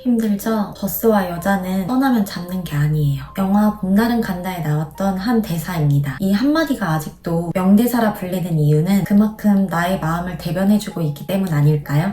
힘들죠? 버스와 여자는 떠나면 잡는 게 아니에요. 영화 봄날은 간다에 나왔던 한 대사입니다. 이 한마디가 아직도 명대사라 불리는 이유는 그만큼 나의 마음을 대변해주고 있기 때문 아닐까요?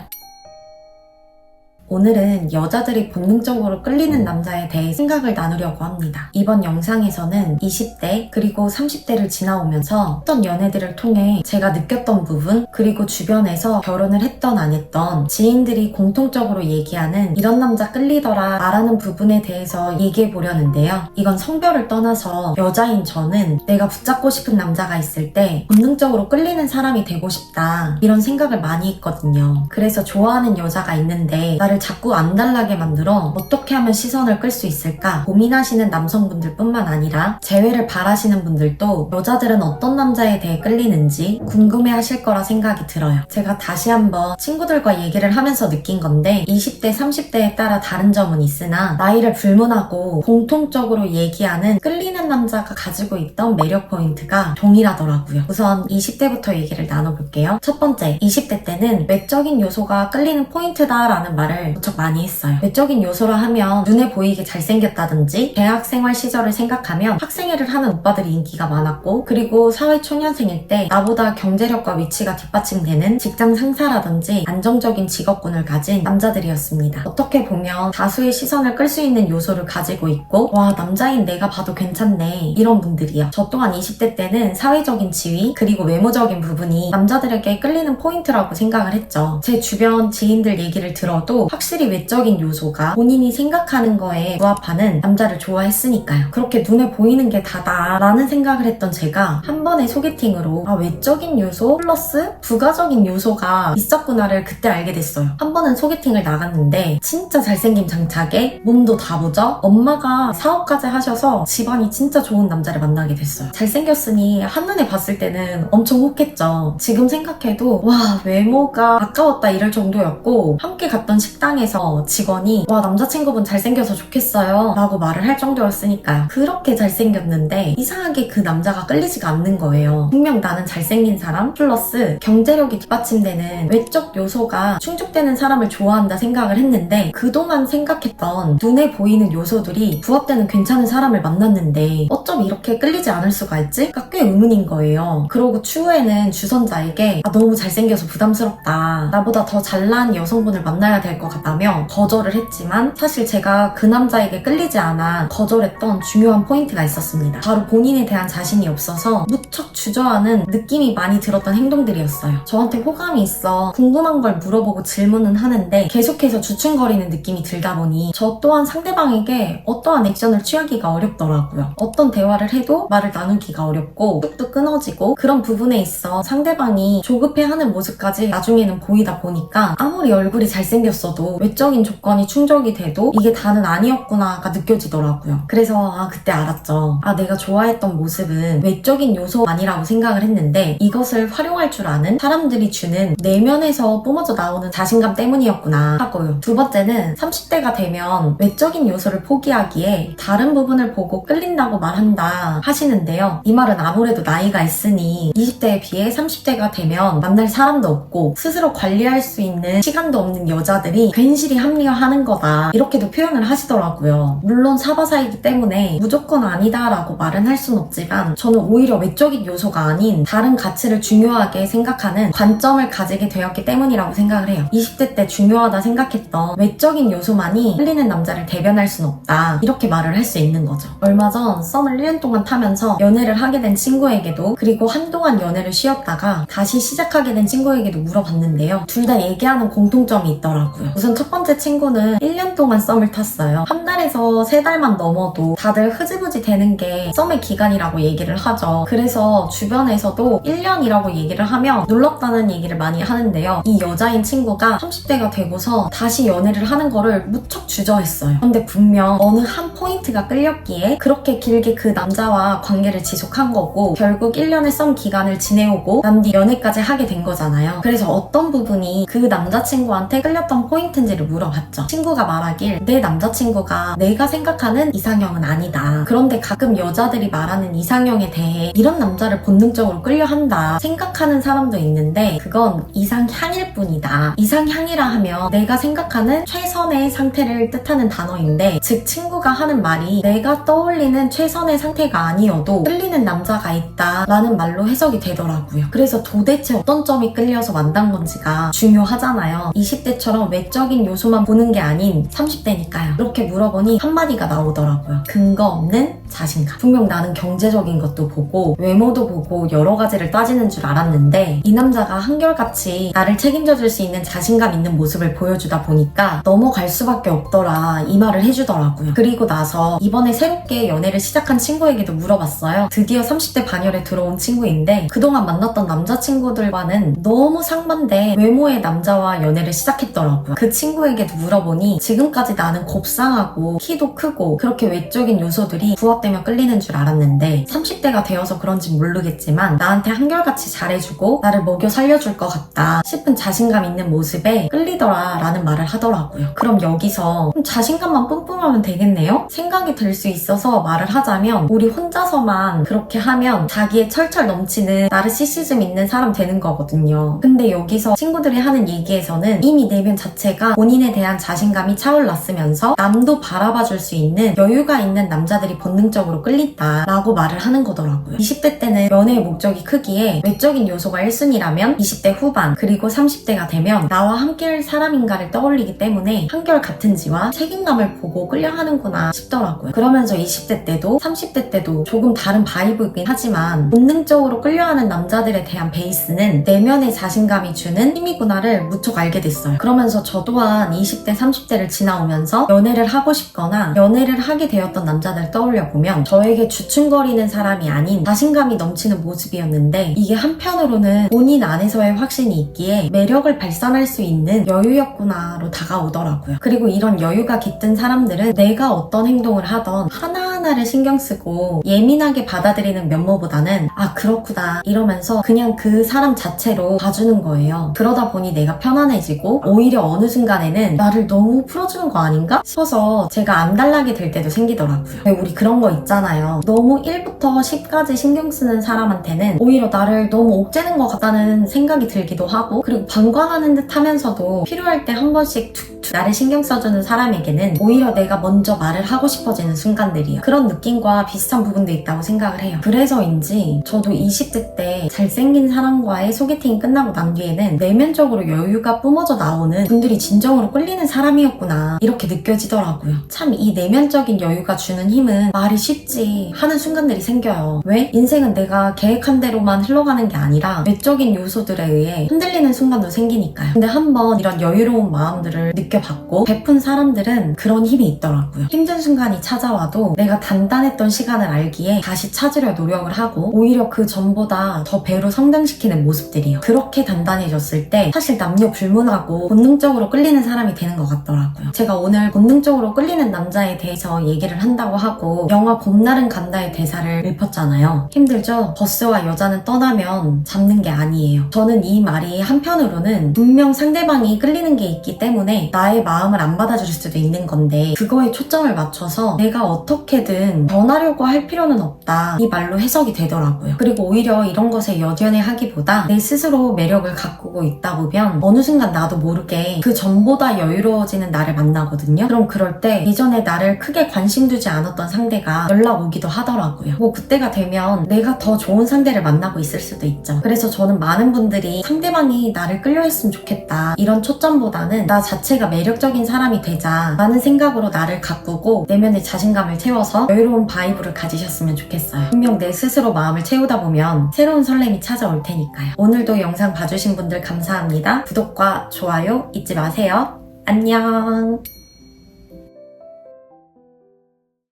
오늘은 여자들이 본능적으로 끌리는 남자에 대해 생각을 나누려고 합니다. 이번 영상에서는 20대 그리고 30대를 지나오면서 어떤 연애들을 통해 제가 느꼈던 부분, 그리고 주변에서 결혼을 했던 안 했던 지인들이 공통적으로 얘기하는 이런 남자 끌리더라 말하는 부분에 대해서 얘기해 보려는데요. 이건 성별을 떠나서 여자인 저는 내가 붙잡고 싶은 남자가 있을 때 본능적으로 끌리는 사람이 되고 싶다 이런 생각을 많이 했거든요. 그래서 좋아하는 여자가 있는데 나를 자꾸 안달나게 만들어 어떻게 하면 시선을 끌 수 있을까 고민하시는 남성분들 뿐만 아니라 재회를 바라시는 분들도 여자들은 어떤 남자에 대해 끌리는지 궁금해 하실 거라 생각이 들어요. 제가 다시 한번 친구들과 얘기를 하면서 느낀 건데 20대, 30대에 따라 다른 점은 있으나 나이를 불문하고 공통적으로 얘기하는 끌리는 남자가 가지고 있던 매력 포인트가 동일하더라고요. 우선 20대부터 얘기를 나눠볼게요. 첫 번째, 20대 때는 외적인 요소가 끌리는 포인트다라는 말을 무척 많이 했어요. 외적인 요소라 하면 눈에 보이게 잘생겼다든지 대학생활 시절을 생각하면 학생회를 하는 오빠들이 인기가 많았고, 그리고 사회초년생일 때 나보다 경제력과 위치가 뒷받침되는 직장 상사라든지 안정적인 직업군을 가진 남자들이었습니다. 어떻게 보면 다수의 시선을 끌 수 있는 요소를 가지고 있고 와 남자인 내가 봐도 괜찮네 이런 분들이요. 저 또한 20대 때는 사회적인 지위 그리고 외모적인 부분이 남자들에게 끌리는 포인트라고 생각을 했죠. 제 주변 지인들 얘기를 들어도 확실히 외적인 요소가 본인이 생각하는 거에 부합하는 남자를 좋아했으니까요. 그렇게 눈에 보이는 게 다다 라는 생각을 했던 제가 한 번의 소개팅으로 외적인 요소 플러스 부가적인 요소가 있었구나를 그때 알게 됐어요. 한 번은 소개팅을 나갔는데 진짜 잘생긴 장착에 몸도 다부져 엄마가 사업까지 하셔서 집안이 진짜 좋은 남자를 만나게 됐어요. 잘생겼으니 한눈에 봤을 때는 엄청 혹했죠. 지금 생각해도 와 외모가 아까웠다 이럴 정도였고, 함께 갔던 식당에서 직원이 와 남자친구분 잘생겨서 좋겠어요 라고 말을 할 정도였으니까요. 그렇게 잘생겼는데 이상하게 그 남자가 끌리지가 않는 거예요. 분명 나는 잘생긴 사람 플러스 경제력이 뒷받침되는 외적 요소가 충족되는 사람을 좋아한다 생각을 했는데, 그동안 생각했던 눈에 보이는 요소들이 부합되는 괜찮은 사람을 만났는데 어쩜 이렇게 끌리지 않을 수가 있지?가 꽤 의문인 거예요. 그러고 추후에는 주선자에게 너무 잘생겨서 부담스럽다, 나보다 더 잘난 여성분을 만나야 될 것 같다며 거절을 했지만, 사실 제가 그 남자에게 끌리지 않아 거절했던 중요한 포인트가 있었습니다. 바로 본인에 대한 자신이 없어서 무척 주저하는 느낌이 많이 들었던 행동들이었어요. 저한테 호감이 있어 궁금한 걸 물어보고 질문은 하는데 계속해서 주춤거리는 느낌이 들다 보니 저 또한 상대방에게 어떠한 액션을 취하기가 어렵더라고요. 어떤 대화를 해도 말을 나누기가 어렵고 뚝뚝 끊어지고, 그런 부분에 있어 상대방이 조급해하는 모습까지 나중에는 보이다 보니까 아무리 얼굴이 잘생겼어도 외적인 조건이 충족이 돼도 이게 다는 아니었구나가 느껴지더라고요. 그래서 그때 알았죠. 내가 좋아했던 모습은 외적인 요소만이라고 생각을 했는데 이것을 활용할 줄 아는 사람들이 주는 내면에서 뿜어져 나오는 자신감 때문이었구나 하고요. 두 번째는 30대가 되면 외적인 요소를 포기하기에 다른 부분을 보고 끌린다고 말한다 하시는데요. 이 말은 아무래도 나이가 있으니 20대에 비해 30대가 되면 만날 사람도 없고 스스로 관리할 수 있는 시간도 없는 여자들이 괜시리 합리화하는 거다 이렇게도 표현을 하시더라고요. 물론 사바사이기 때문에 무조건 아니다라고 말은 할 순 없지만 저는 오히려 외적인 요소가 아닌 다른 가치를 중요하게 생각하는 관점을 가지게 되었기 때문이라고 생각을 해요. 20대 때 중요하다 생각했던 외적인 요소만이 끌리는 남자를 대변할 순 없다 이렇게 말을 할 수 있는 거죠. 얼마 전 썸을 1년 동안 타면서 연애를 하게 된 친구에게도, 그리고 한동안 연애를 쉬었다가 다시 시작하게 된 친구에게도 물어봤는데요. 둘 다 얘기하는 공통점이 있더라고요. 우선 첫 번째 친구는 1년 동안 썸을 탔어요. 한 달에서 3달만 넘어도 다들 흐지부지 되는 게 썸의 기간이라고 얘기를 하죠. 그래서 주변에서도 1년이라고 얘기를 하면 놀랍다는 얘기를 많이 하는데요. 이 여자인 친구가 30대가 되고서 다시 연애를 하는 거를 무척 주저했어요. 근데 분명 어느 한 포인트가 끌렸기에 그렇게 길게 그 남자와 관계를 지속한 거고, 결국 1년의 썸 기간을 지내오고 난 뒤 연애까지 하게 된 거잖아요. 그래서 어떤 부분이 그 남자친구한테 끌렸던 포인트 포인트인지를 물어봤죠. 친구가 말하길 내 남자친구가 내가 생각하는 이상형은 아니다. 그런데 가끔 여자들이 말하는 이상형에 대해 이런 남자를 본능적으로 끌려한다 생각하는 사람도 있는데 그건 이상향일 뿐이다. 이상향이라 하면 내가 생각하는 최선의 상태를 뜻하는 단어인데 즉 친구가 하는 말이 내가 떠올리는 최선의 상태가 아니어도 끌리는 남자가 있다 라는 말로 해석이 되더라고요. 그래서 도대체 어떤 점이 끌려서 만난 건지가 중요하잖아요. 20대처럼 외적인 요소만 보는 게 아닌 30대니까요. 이렇게 물어보니 한마디가 나오더라고요. 근거 없는 자신감. 분명 나는 경제적인 것도 보고 외모도 보고 여러 가지를 따지는 줄 알았는데 이 남자가 한결같이 나를 책임져 줄 수 있는 자신감 있는 모습을 보여주다 보니까 넘어갈 수밖에 없더라 이 말을 해주더라고요. 그리고 나서 이번에 새롭게 연애를 시작한 친구에게도 물어봤어요. 드디어 30대 반열에 들어온 친구인데 그동안 만났던 남자친구들과는 너무 상반된 외모의 남자와 연애를 시작했더라고요. 그 친구에게도 물어보니 지금까지 나는 곱상하고 키도 크고 그렇게 외적인 요소들이 부합되면 끌리는 줄 알았는데 30대가 되어서 그런지 모르겠지만 나한테 한결같이 잘해주고 나를 먹여 살려줄 것 같다 싶은 자신감 있는 모습에 끌리더라 라는 말을 하더라고요. 그럼 여기서 자신감만 뿜뿜하면 되겠네요? 생각이 들 수 있어서 말을 하자면 우리 혼자서만 그렇게 하면 자기의 철철 넘치는 나르시시즘 있는 사람 되는 거거든요. 근데 여기서 친구들이 하는 얘기에서는 이미 내면 자체가 본인에 대한 자신감이 차올랐으면서 남도 바라봐 줄 수 있는 여유가 있는 남자들이 본능적으로 끌린다 라고 말을 하는 거더라고요. 20대 때는 연애의 목적이 크기에 외적인 요소가 1순위라면 20대 후반 그리고 30대가 되면 나와 함께할 사람인가를 떠올리기 때문에 한결같은지와 책임감을 보고 끌려하는구나 싶더라고요. 그러면서 20대 때도 30대 때도 조금 다른 바이브이긴 하지만 본능적으로 끌려하는 남자들에 대한 베이스는 내면의 자신감이 주는 힘이구나를 무척 알게 됐어요. 그러면서 저 또한 20대 30대를 지나오면서 연애를 하고 싶거나 연애를 하게 되었던 남자들 떠올려보면 저에게 주춤거리는 사람이 아닌 자신감이 넘치는 모습이었는데 이게 한편으로는 본인 안에서의 확신이 있기에 매력을 발산할 수 있는 여유였구나로 다가오더라고요. 그리고 이런 여유가 깃든 사람들은 내가 어떤 행동을 하던 하나하나를 신경 쓰고 예민하게 받아들이는 면모보다는 아 그렇구나 이러면서 그냥 그 사람 자체로 봐주는 거예요. 그러다 보니 내가 편안해지고 오히려 어느 순간에는 나를 너무 풀어주는 거 아닌가 싶어서 제가 안달나게 될 때도 생기더라고요. 우리 그런 거 있잖아요. 너무 1부터 10까지 신경 쓰는 사람한테는 오히려 나를 너무 옥죄는 것 같다는 생각이 들기도 하고 그리고 방관하는 듯 하면서도 필요할 때 한 번씩 툭툭 나를 신경 써주는 사람에게는 오히려 내가 먼저 말을 하고 싶어지는 순간들이에요. 그런 느낌과 비슷한 부분도 있다고 생각을 해요. 그래서인지 저도 20대 때 잘생긴 사람과의 소개팅이 끝나고 난 뒤에는 내면적으로 여유가 뿜어져 나오는 분들이 진정으로 끌리는 사람이었구나 이렇게 느껴지더라고요. 참 이 내면적인 여유가 주는 힘은 말이 쉽지 하는 순간들이 생겨요. 왜? 인생은 내가 계획한 대로만 흘러가는 게 아니라 외적인 요소들에 의해 흔들리는 순간도 생기니까요. 근데 한번 이런 여유로운 마음들을 느껴봤고 베푼 사람들은 그런 힘이 있더라고요. 힘든 순간이 찾아와도 내가 단단했던 시간을 알기에 다시 찾으려 노력을 하고 오히려 그 전보다 더 배로 성장시키는 모습들이요. 그렇게 단단해졌을 때 사실 남녀 불문하고 본능적으로 끌리는 사람이 되는 것 같더라고요. 제가 오늘 본능적으로 끌리는 남자에 대해서 얘기를 한다고 하고 영화 봄날은 간다의 대사를 읊었잖아요. 힘들죠? 버스와 여자는 떠나면 잡는 게 아니에요. 저는 이 말이 한편으로는 분명 상대방이 끌리는 게 있기 때문에 나의 마음을 안 받아줄 수도 있는 건데 그거에 초점을 맞춰서 내가 어떻게든 변하려고 할 필요는 없다 이 말로 해석이 되더라고요. 그리고 오히려 이런 것에 여전해하기보다 내 스스로 매력을 가꾸고 있다 보면 어느 순간 나도 모르게 그 전보다 여유로워지는 나를 만나거든요. 그럼 그럴 때 예전에 나를 크게 관심 두지 않았던 상대가 연락 오기도 하더라고요. 뭐 그때가 되면 내가 더 좋은 상대를 만나고 있을 수도 있죠. 그래서 저는 많은 분들이 상대방이 나를 끌려했으면 좋겠다 이런 초점보다는 나 자체가 매력적인 사람이 되자 라는 생각으로 나를 가꾸고 내면의 자신감을 채워서 여유로운 바이브를 가지셨으면 좋겠어요. 분명 내 스스로 마음을 채우다 보면 새로운 설렘이 찾아올 테니까요. 오늘도 영상 봐주신 분들 감사합니다. 구독과 좋아요 잊지 마세요. 안녕.